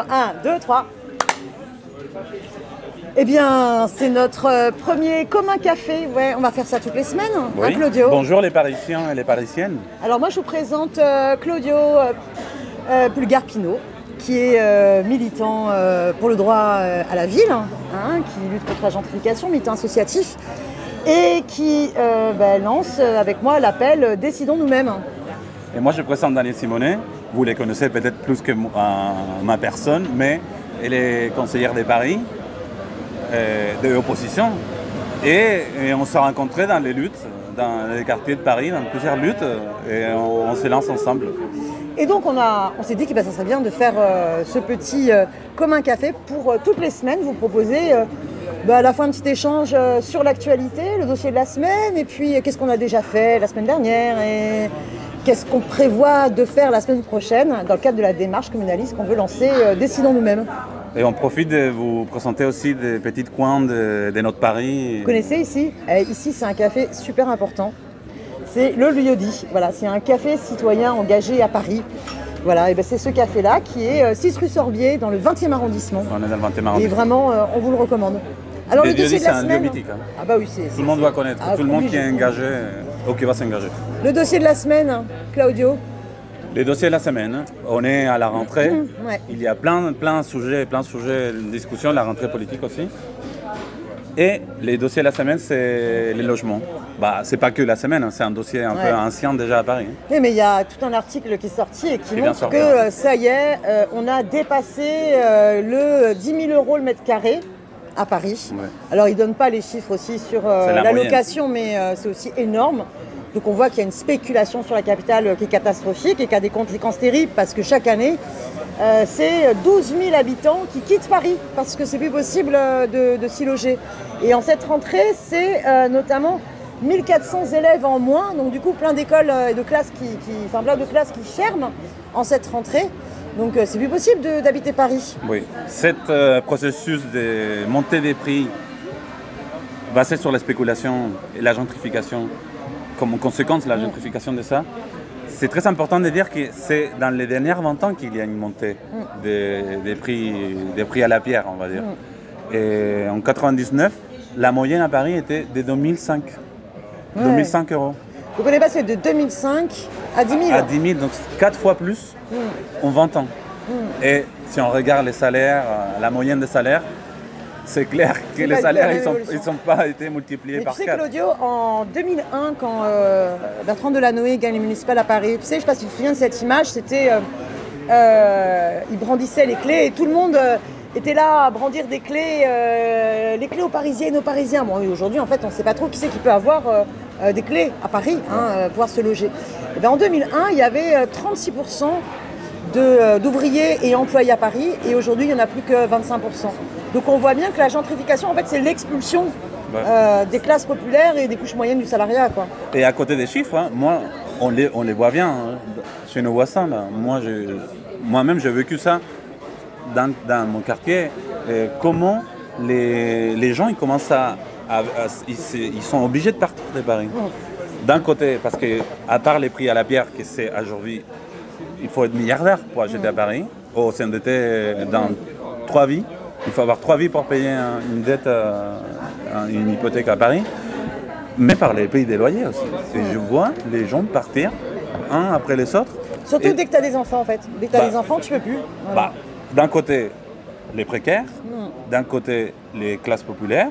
1, 2, 3. Eh bien, c'est notre premier commun café. Ouais, on va faire ça toutes les semaines, oui. Hein, Claudio? Bonjour les Parisiens et les Parisiennes. Alors moi, je vous présente Claudio Pulgar-Pinot, qui est militant pour le droit à la ville, qui lutte contre la gentrification, militant associatif, et qui lance avec moi l'appel « Décidons nous-mêmes ». Et moi, je présente Daniel Simonet. Vous les connaissez peut-être plus que ma personne, mais elle est conseillère de Paris, de l'opposition. Et on s'est rencontrés dans les luttes, dans les quartiers de Paris, dans plusieurs luttes, et on se lance ensemble. Et donc on s'est dit que ça serait bien de faire ce petit commun café pour toutes les semaines vous proposer à la fois un petit échange sur l'actualité, le dossier de la semaine, et puis qu'est-ce qu'on a déjà fait la semaine dernière et qu'est-ce qu'on prévoit de faire la semaine prochaine dans le cadre de la démarche communaliste qu'on veut lancer Décidons nous-mêmes. Et on profite de vous présenter aussi des petits coins de notre Paris. Vous connaissez ici? Ici, c'est un café super important. C'est le Lieu-dit. Voilà, c'est un café citoyen engagé à Paris. Voilà, et c'est ce café-là qui est 6 rue Sorbier dans le 20e arrondissement. On est dans le 20e arrondissement. Et vraiment, on vous le recommande. Alors le dossier de la semaine. C'est un lieu mythique. Ah bah oui, c'est. Tout le monde doit connaître. Tout le monde qui est engagé ou qui va s'engager. Le dossier de la semaine, Claudio. Les dossiers de la semaine, on est à la rentrée. Ouais. Il y a plein de sujets de discussion, la rentrée politique aussi. Et les dossiers de la semaine, c'est les logements. C'est pas que la semaine, c'est un dossier un peu ancien déjà à Paris. Oui, mais il y a tout un article qui est sorti et qui montre que ça y est, on a dépassé le 10 000 € le mètre carré à Paris. Ouais. Alors, ils ne donnent pas les chiffres aussi sur la location, mais c'est aussi énorme. Donc on voit qu'il y a une spéculation sur la capitale qui est catastrophique et qui a des conséquences terribles parce que chaque année, c'est 12 000 habitants qui quittent Paris parce que c'est plus possible de s'y loger. Et en cette rentrée, c'est notamment 1400 élèves en moins, donc du coup plein d'écoles et de classes plein de classes qui ferment en cette rentrée. Donc c'est plus possible d'habiter Paris. Oui, cet processus de montée des prix basé sur la spéculation et la gentrification, comme conséquence de la gentrification de ça, c'est très important de dire que c'est dans les dernières 20 ans qu'il y a une montée des prix à la pierre, on va dire. Et en 99, la moyenne à Paris était de 2005. 2005 €. Vous connaissez pas, c'est de 2005 à 10 000. À 10 000, donc 4 fois plus en 20 ans. Et si on regarde les salaires, la moyenne des salaires, c'est clair que les salaires, ils n'ont pas été multipliés par 4. Tu sais, Claudio, en 2001, quand Bertrand Delanoë gagne les municipales à Paris, tu sais, je ne sais pas si tu te souviens de cette image, c'était, il brandissait les clés et tout le monde était là à brandir des clés, les clés aux Parisiennes et aux Parisiens. Bon, aujourd'hui, en fait, on ne sait pas trop qui c'est qui peut avoir des clés à Paris, pouvoir se loger. Et bien, en 2001, il y avait 36% d'ouvriers et employés à Paris, et aujourd'hui, il n'y en a plus que 25%. Donc on voit bien que la gentrification, en fait, c'est l'expulsion des classes populaires et des couches moyennes du salariat, quoi. Et à côté des chiffres, moi, on les voit bien chez nos voisins. Là. Moi-même, j'ai vécu ça dans mon quartier. Comment les gens, ils commencent ils sont obligés de partir de Paris. D'un côté, parce qu'à part les prix à la pierre, que c'est aujourd'hui, il faut être milliardaire pour acheter à Paris, ou s'endetter dans 3 vies. Il faut avoir 3 vies pour payer une dette, une hypothèque à Paris, mais par les pays des loyers aussi. Et je vois les gens partir, un après les autres. Surtout dès que tu as des enfants, en fait. Dès que tu as des enfants, tu ne peux plus. Voilà. D'un côté, les précaires, d'un côté, les classes populaires,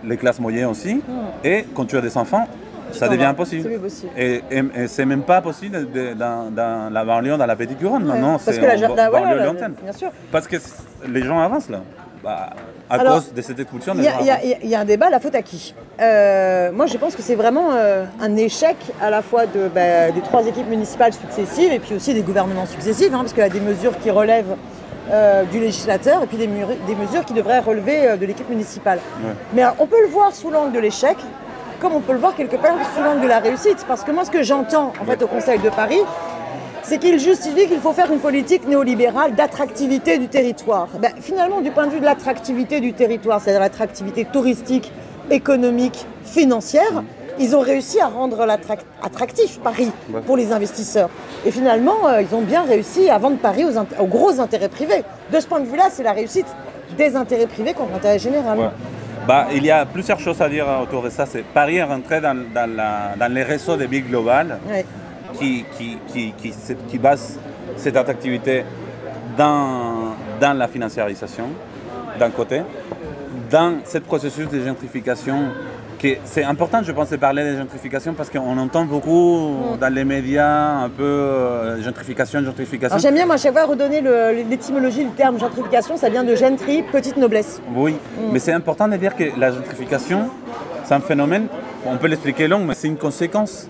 les classes moyennes aussi, et quand tu as des enfants, ça devient impossible. C'est plus possible. Et c'est même pas possible dans la banlieue, dans la petite couronne. Non, c'est en banlieue lointaine. Bien sûr. Parce que les gens avancent là. À cause de cette expulsion. Il y a un débat, la faute à qui? Moi, je pense que c'est vraiment un échec à la fois des 3 équipes municipales successives et puis aussi des gouvernements successifs, parce qu'il y a des mesures qui relèvent du législateur et puis des mesures qui devraient relever de l'équipe municipale. Ouais. Mais on peut le voir sous l'angle de l'échec, comme on peut le voir quelque part sous l'angle de la réussite. Parce que moi, ce que j'entends en fait au Conseil de Paris, c'est qu'il justifie qu'il faut faire une politique néolibérale d'attractivité du territoire. Finalement, du point de vue de l'attractivité du territoire, c'est-à-dire l'attractivité touristique, économique, financière, ils ont réussi à rendre attractif Paris pour les investisseurs. Et finalement, ils ont bien réussi à vendre Paris aux gros intérêts privés. De ce point de vue-là, c'est la réussite des intérêts privés contre l'intérêt général. Ouais. Il y a plusieurs choses à dire autour de ça. Paris est rentré dans les réseaux des big global qui basent cette attractivité dans la financiarisation, d'un côté, dans ce processus de gentrification. C'est important, je pense, de parler de gentrification parce qu'on entend beaucoup dans les médias un peu gentrification. J'aime bien, moi, à chaque fois, redonner l'étymologie du terme gentrification, ça vient de gentry, petite noblesse. Oui, mais c'est important de dire que la gentrification, c'est un phénomène, on peut l'expliquer long, mais c'est une conséquence.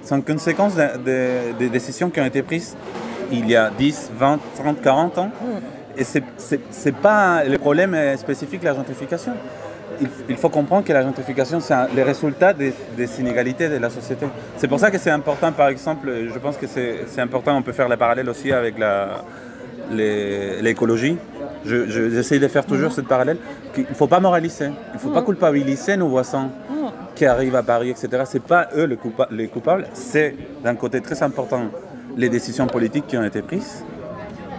C'est une conséquence des décisions qui ont été prises il y a 10, 20, 30, 40 ans. Et c'est pas le problème spécifique de la gentrification. Il faut comprendre que la gentrification, c'est le résultat des inégalités de la société. C'est pour ça que c'est important, par exemple, je pense que c'est important, on peut faire le parallèle aussi avec l'écologie. J'essaie de faire toujours ce parallèle. Il ne faut pas moraliser, il ne faut pas culpabiliser nos voisins qui arrivent à Paris, etc. Ce n'est pas eux les coupables, c'est d'un côté très important les décisions politiques qui ont été prises,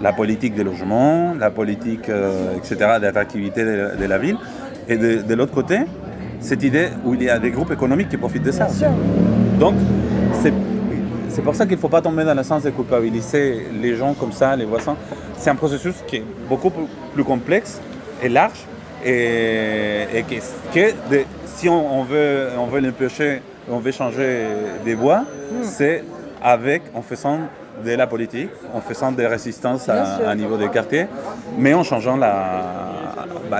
la politique des logements, la politique, etc., d'attractivité de la ville. Et de l'autre côté, cette idée où il y a des groupes économiques qui profitent de ça. Donc, c'est pour ça qu'il ne faut pas tomber dans le sens de culpabiliser les gens comme ça, les voisins. C'est un processus qui est beaucoup plus complexe et large. Et si on veut l'empêcher, on veut changer des voies, c'est en faisant de la politique, en faisant des résistances à niveau des quartiers, mais en changeant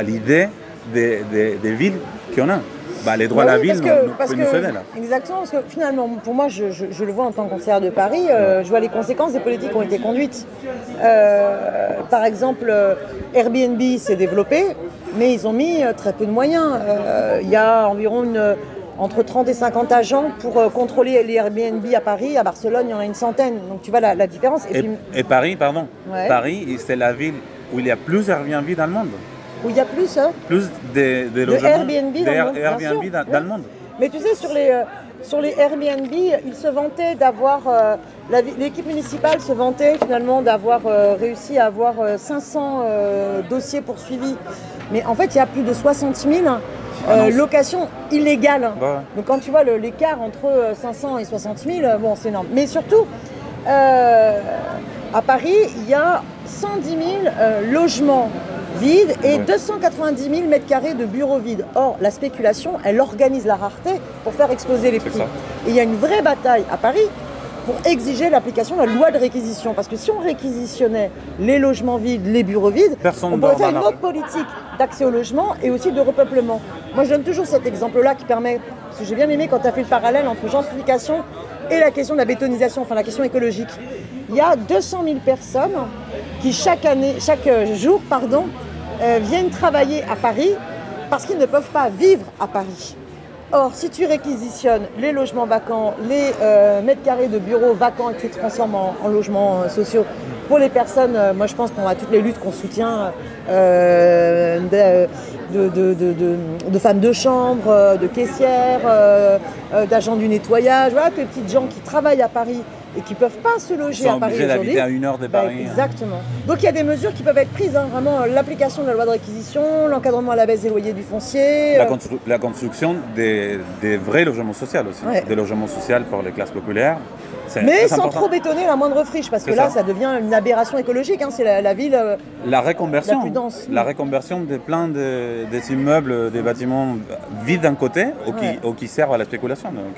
l'idée des villes qu'on a. Les droits de la ville peuvent nous aider là. Exactement, parce que finalement, pour moi, je le vois en tant que conseillère de Paris, je vois les conséquences des politiques qui ont été conduites. Par exemple, Airbnb s'est développé, mais ils ont mis très peu de moyens. Il y a environ entre 30 et 50 agents pour contrôler les Airbnb à Paris. À Barcelone, il y en a une centaine. Donc tu vois la différence. Et Paris, pardon. Ouais. Paris, c'est la ville où il y a plus Airbnb dans le monde. Où il y a plus de logements, Airbnb dans le monde. Mais tu sais, sur les Airbnb, ils se vantaient d'avoir... l'équipe municipale se vantait finalement d'avoir réussi à avoir 500 dossiers poursuivis. Mais en fait, il y a plus de 60 000 locations illégales. Ouais. Donc quand tu vois l'écart entre 500 et 60 000, bon, c'est énorme. Mais surtout, à Paris, il y a 110 000 logements vides et 290 000 mètres carrés de bureaux vides. Or, la spéculation, elle organise la rareté pour faire exploser les prix. Et il y a une vraie bataille à Paris pour exiger l'application de la loi de réquisition. Parce que si on réquisitionnait les logements vides, les bureaux vides, on pourrait faire une autre politique d'accès au logement et aussi de repeuplement. Moi, je donne toujours cet exemple-là qui permet, parce que j'ai bien aimé quand tu as fait le parallèle entre gentrification et la question de la bétonisation, enfin la question écologique. Il y a 200 000 personnes qui chaque jour, viennent travailler à Paris parce qu'ils ne peuvent pas vivre à Paris. Or, si tu réquisitionnes les logements vacants, les mètres carrés de bureaux vacants et que tu transformes en logements sociaux pour les personnes, moi je pense qu'on a toutes les luttes qu'on soutient de femmes de chambre, de caissières, d'agents du nettoyage, voilà, tous les petites gens qui travaillent à Paris et qui ne peuvent pas se loger à Paris aujourd'hui. Ils sont obligés d'habiter à 1 heure de Paris. Exactement. Donc il y a des mesures qui peuvent être prises, vraiment l'application de la loi de réquisition, l'encadrement à la baisse des loyers du foncier. La construction des vrais logements sociaux aussi, des logements sociaux pour les classes populaires. Mais sans trop bétonner la moindre friche, parce que là, ça devient une aberration écologique. C'est la ville la reconversion, la plus dense. La reconversion de plein des immeubles, des bâtiments vides d'un côté ou qui servent à la spéculation. Donc,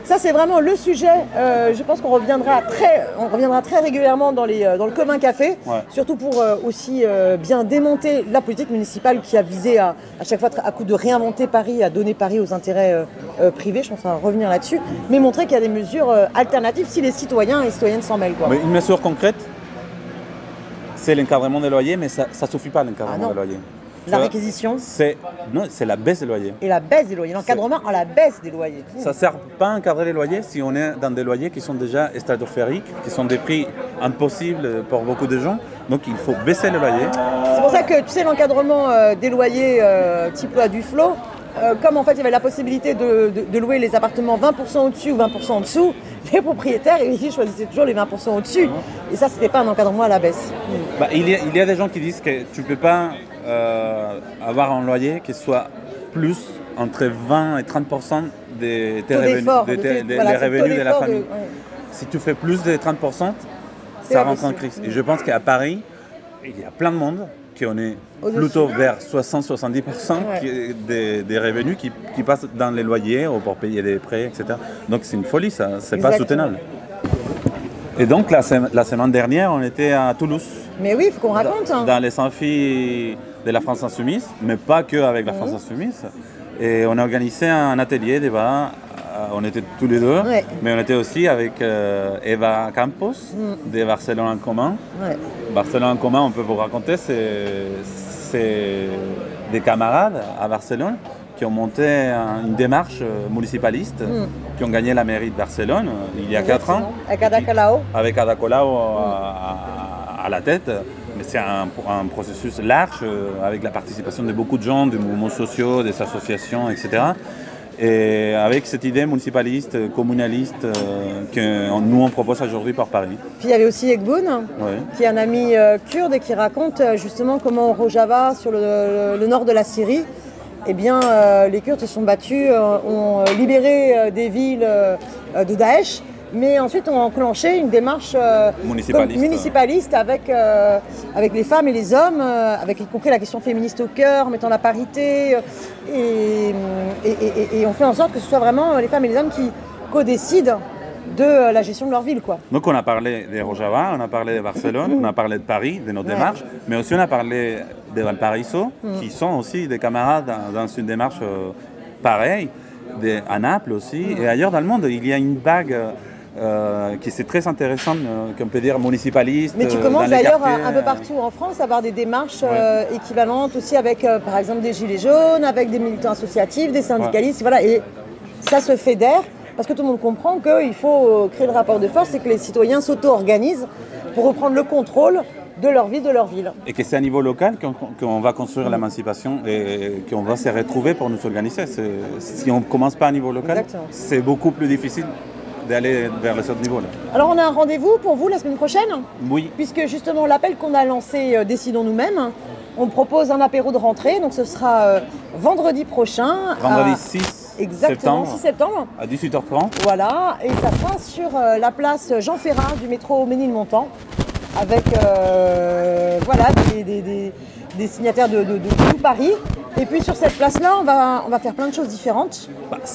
ça, c'est vraiment le sujet. Je pense qu'on reviendra très régulièrement dans le commun café, surtout pour aussi bien démonter la politique municipale qui a visé à chaque fois, à coup de réinventer Paris, à donner Paris aux intérêts privés. Je pense qu'on va revenir là-dessus, mais montrer qu'il y a des mesures alternatives si les citoyens et citoyennes s'en mêlent. Mais une mesure concrète, c'est l'encadrement des loyers, mais ça ne suffit pas l'encadrement des loyers. La réquisition c'est la baisse des loyers. Et la baisse des loyers, l'encadrement à la baisse des loyers. Ça ne sert pas à encadrer les loyers si on est dans des loyers qui sont déjà stratosphériques, qui sont des prix impossibles pour beaucoup de gens. Donc il faut baisser les loyers. C'est pour ça que tu sais, l'encadrement des loyers type loi Duflot, comme en fait il y avait la possibilité de louer les appartements 20% au-dessus ou 20% en dessous, les propriétaires ils choisissaient toujours les 20% au-dessus. Et ça, c'était pas un encadrement à la baisse. Bah, il y a des gens qui disent que tu ne peux pas avoir un loyer qui soit plus entre 20 et 30% des revenus de la famille. Si tu fais plus de 30%, ça rentre en crise. Et je pense qu'à Paris, il y a plein de monde qui en est plutôt vers 60-70% des revenus qui passent dans les loyers ou pour payer des prêts, etc. Donc c'est une folie, ça, c'est pas soutenable. Et donc la semaine dernière, on était à Toulouse. Mais oui, il faut qu'on raconte. Dans les amphis de la France Insoumise, mais pas que avec la France Insoumise. Et on a organisé un atelier débat. On était tous les deux, mais on était aussi avec Eva Campos de Barcelone en commun. Barcelone en commun, on peut vous raconter, c'est des camarades à Barcelone qui ont monté une démarche municipaliste, qui ont gagné la mairie de Barcelone il y a 4 ans. Avec Ada Colau. Avec Ada Colau à la tête. Mais c'est un processus large, avec la participation de beaucoup de gens, des mouvements sociaux, des associations, etc. Et avec cette idée municipaliste, communaliste que nous on propose aujourd'hui par Paris. Puis il y avait aussi Ekboun, qui est un ami kurde et qui raconte justement comment au Rojava, sur le nord de la Syrie, eh bien, les Kurdes se sont battus, ont libéré des villes de Daesh, mais ensuite ont enclenché une démarche municipaliste avec les femmes et les hommes, avec y compris la question féministe au cœur, mettant la parité, et on fait en sorte que ce soit vraiment les femmes et les hommes qui co-décident de la gestion de leur ville, quoi. Donc on a parlé de Rojava, on a parlé de Barcelone, on a parlé de Paris, de notre démarche, mais aussi on a parlé de Valparaiso, qui sont aussi des camarades dans une démarche pareille, à Naples aussi, et ailleurs dans le monde. Il y a une vague qui c'est très intéressante, qu'on peut dire municipaliste. Mais tu commences d'ailleurs un peu partout en France à avoir des démarches équivalentes aussi avec par exemple des gilets jaunes, avec des militants associatifs, des syndicalistes, voilà, et ça se fédère parce que tout le monde comprend qu'il faut créer le rapport de force et que les citoyens s'auto-organisent pour reprendre le contrôle de leur vie, de leur ville. Et que c'est à niveau local qu'on va construire l'émancipation et qu'on va se retrouver pour nous organiser. Si on ne commence pas à niveau local, c'est beaucoup plus difficile d'aller vers ce niveau-là. Alors on a un rendez-vous pour vous la semaine prochaine ? Oui. Puisque justement l'appel qu'on a lancé Décidons nous-mêmes, on propose un apéro de rentrée, donc ce sera vendredi prochain. Vendredi 6 exactement, septembre, 6 septembre. À 18h30. Voilà, et ça sera sur la place Jean Ferrat du métro Ménilmontant, avec voilà, des signataires de tout Paris. Et puis sur cette place-là, on va faire plein de choses différentes.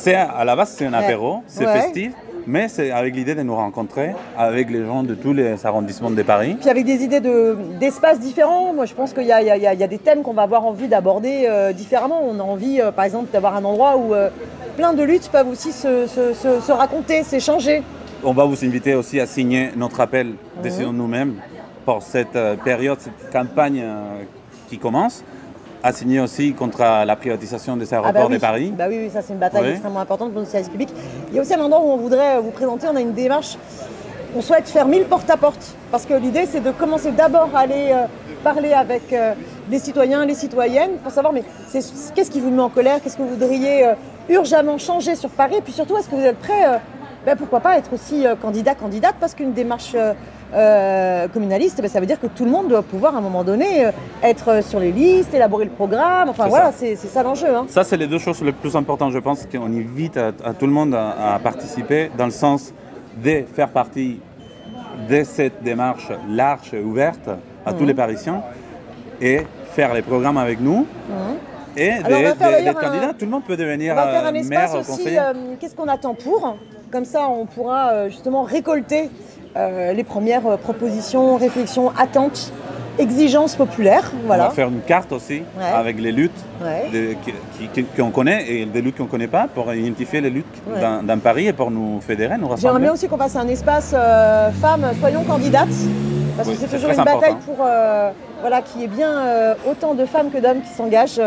À la base, c'est un apéro, c'est festif. Mais c'est avec l'idée de nous rencontrer avec les gens de tous les arrondissements de Paris. Puis avec des idées d'espaces différents. Moi, je pense qu'il y a des thèmes qu'on va avoir envie d'aborder différemment. On a envie, par exemple, d'avoir un endroit où plein de luttes peuvent aussi se raconter, s'échanger. On va vous inviter aussi à signer notre appel Décidons nous-mêmes pour cette période, cette campagne qui commence. À signer aussi contre la privatisation des aéroports de Paris. Bah oui, ça c'est une bataille extrêmement importante pour le service public. Il y a aussi un endroit où on voudrait vous présenter, on a une démarche, on souhaite faire 1000 porte-à-porte. Parce que l'idée c'est de commencer d'abord à aller parler avec les citoyens, les citoyennes, pour savoir mais qu'est-ce qui vous met en colère, qu'est-ce que vous voudriez urgemment changer sur Paris, et puis surtout est-ce que vous êtes prêts, pourquoi pas être aussi candidate, parce qu'une démarche communaliste, ça veut dire que tout le monde doit pouvoir à un moment donné être sur les listes, élaborer le programme, enfin voilà, c'est ça l'enjeu. Hein. Ça, c'est les deux choses les plus importantes, je pense, qu'on invite à tout le monde à participer, dans le sens de faire partie de cette démarche large et ouverte à tous les Parisiens, et faire les programmes avec nous. Et d'être candidat, tout le monde peut devenir maire. On va faire un espace aussi, qu'est-ce qu'on attend pour ? Comme ça, on pourra justement récolter les premières propositions, réflexions, attentes, exigences populaires. Voilà. On va faire une carte aussi avec les luttes qu'on connaît et des luttes qu'on ne connaît pas pour identifier les luttes dans Paris et pour nous fédérer, nous rassembler. J'aimerais bien aussi qu'on fasse un espace femmes, soyons candidates, parce que c'est toujours une bataille pour qu'il y ait bien autant de femmes que d'hommes qui s'engagent.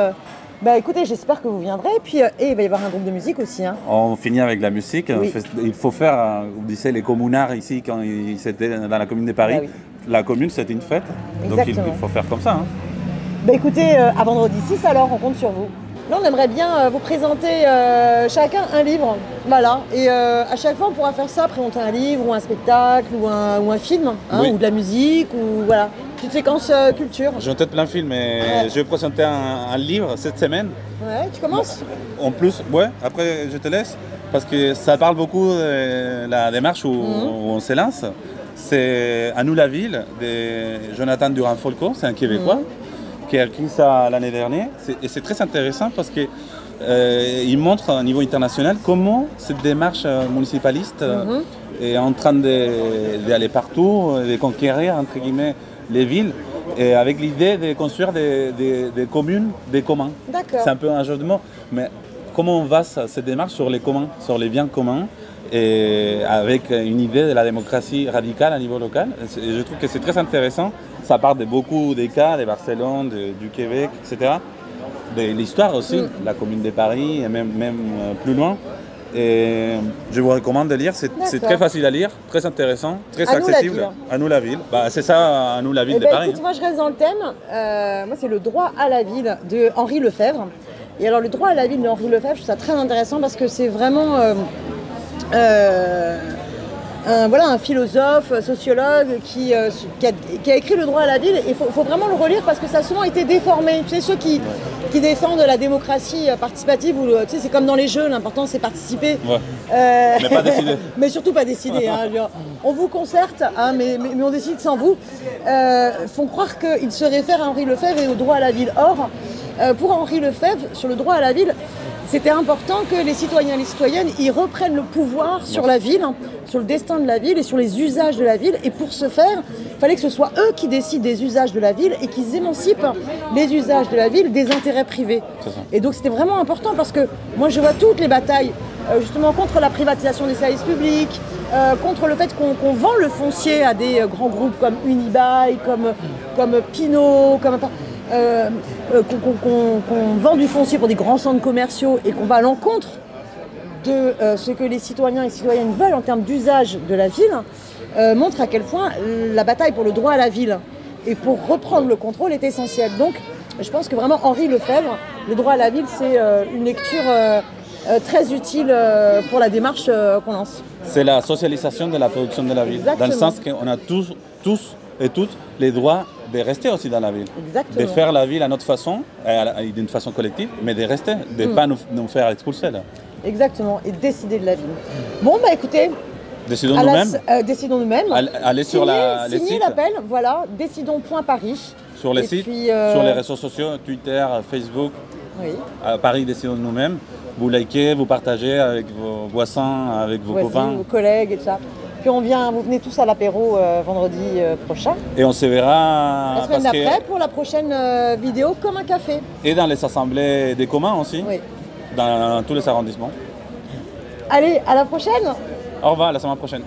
Écoutez, j'espère que vous viendrez. Et puis, il va y avoir un groupe de musique aussi. Hein. On finit avec la musique. Oui. Il faut faire, vous disiez, les communards ici, quand c'était dans la commune de Paris. La commune, c'était une fête. Exactement. Donc, il faut faire comme ça. Hein. Écoutez, à vendredi 6, alors, on compte sur vous. Là, on aimerait bien vous présenter chacun un livre. Voilà. Et à chaque fois, on pourra faire ça, présenter un livre ou un spectacle ou un film, hein, ou de la musique, ou voilà. Petite séquence culture. J'ai en tête plein de films, mais je vais présenter un livre cette semaine. Ouais, tu commences? En plus, ouais, après je te laisse, parce que ça parle beaucoup de la démarche où on se lance. C'est À nous la ville de Jonathan Durand-Folco, c'est un Québécois qui a écrit ça l'année dernière. Et c'est très intéressant parce qu'il montre au niveau international comment cette démarche municipaliste est en train d'aller partout, de conquérir entre guillemets les villes, et avec l'idée de construire des communes, des communs. C'est un peu un jeu de mots, mais comment on va cette démarche sur les communs, sur les biens communs, et avec une idée de la démocratie radicale à niveau local. Et je trouve que c'est très intéressant. Ça part de beaucoup des cas, de Barcelone, du Québec, etc. De l'histoire aussi, la commune de Paris, et même plus loin. Et je vous recommande de lire, c'est très facile à lire, très intéressant, très accessible. À nous la ville. Bah, c'est ça, À nous la ville de Paris. Écoute, moi je reste dans le thème. Moi c'est le droit à la ville de Henri Lefebvre. Et alors le droit à la ville de Henri Lefebvre, je trouve ça très intéressant parce que c'est vraiment un philosophe, sociologue qui a écrit le droit à la ville. Et il faut vraiment le relire parce que ça a souvent été déformé. Tu sais, ceux qui défendent la démocratie participative, ou tu sais, c'est comme dans les jeux, l'important c'est participer. Mais pas décider. Mais surtout pas décider. Hein, on vous concerte, hein, mais on décide sans vous. Font croire qu'il se réfère à Henri Lefebvre et au droit à la ville. Or, pour Henri Lefebvre, sur le droit à la ville, c'était important que les citoyens et les citoyennes y reprennent le pouvoir sur la ville, sur le destin de la ville et sur les usages de la ville. Et pour ce faire, il fallait que ce soit eux qui décident des usages de la ville et qu'ils émancipent les usages de la ville des intérêts privés. Et donc c'était vraiment important parce que moi je vois toutes les batailles justement contre la privatisation des services publics, contre le fait qu'on vend le foncier à des grands groupes comme Unibail, comme Pinot, qu'on vend du foncier pour des grands centres commerciaux et qu'on va à l'encontre de ce que les citoyens et citoyennes veulent en termes d'usage de la ville, montre à quel point la bataille pour le droit à la ville et pour reprendre le contrôle est essentielle. Donc je pense que vraiment Henri Lefebvre, le droit à la ville, c'est une lecture très utile pour la démarche qu'on lance. C'est la socialisation de la production de la ville. Exactement. Dans le sens qu'on a tous et toutes les droits de rester aussi dans la ville. Exactement. De faire la ville à notre façon, d'une façon collective, mais de rester, de ne pas nous faire expulser là. Exactement, et décider de la ville. Bon, bah écoutez, décidons nous-mêmes. Décidons nous-mêmes. Allez sur les sites. L'appel, voilà, décidons.paris. Sur les sites, sur les réseaux sociaux, Twitter, Facebook, Paris, décidons nous-mêmes. Vous likez, vous partagez avec vos voisins, avec vos copains. Vos collègues et tout ça. Puis vous venez tous à l'apéro vendredi prochain. Et on se verra la semaine d'après pour la prochaine vidéo comme un café. Et dans les assemblées des communs aussi, dans tous les arrondissements. Allez, à la prochaine. Au revoir, à la semaine prochaine.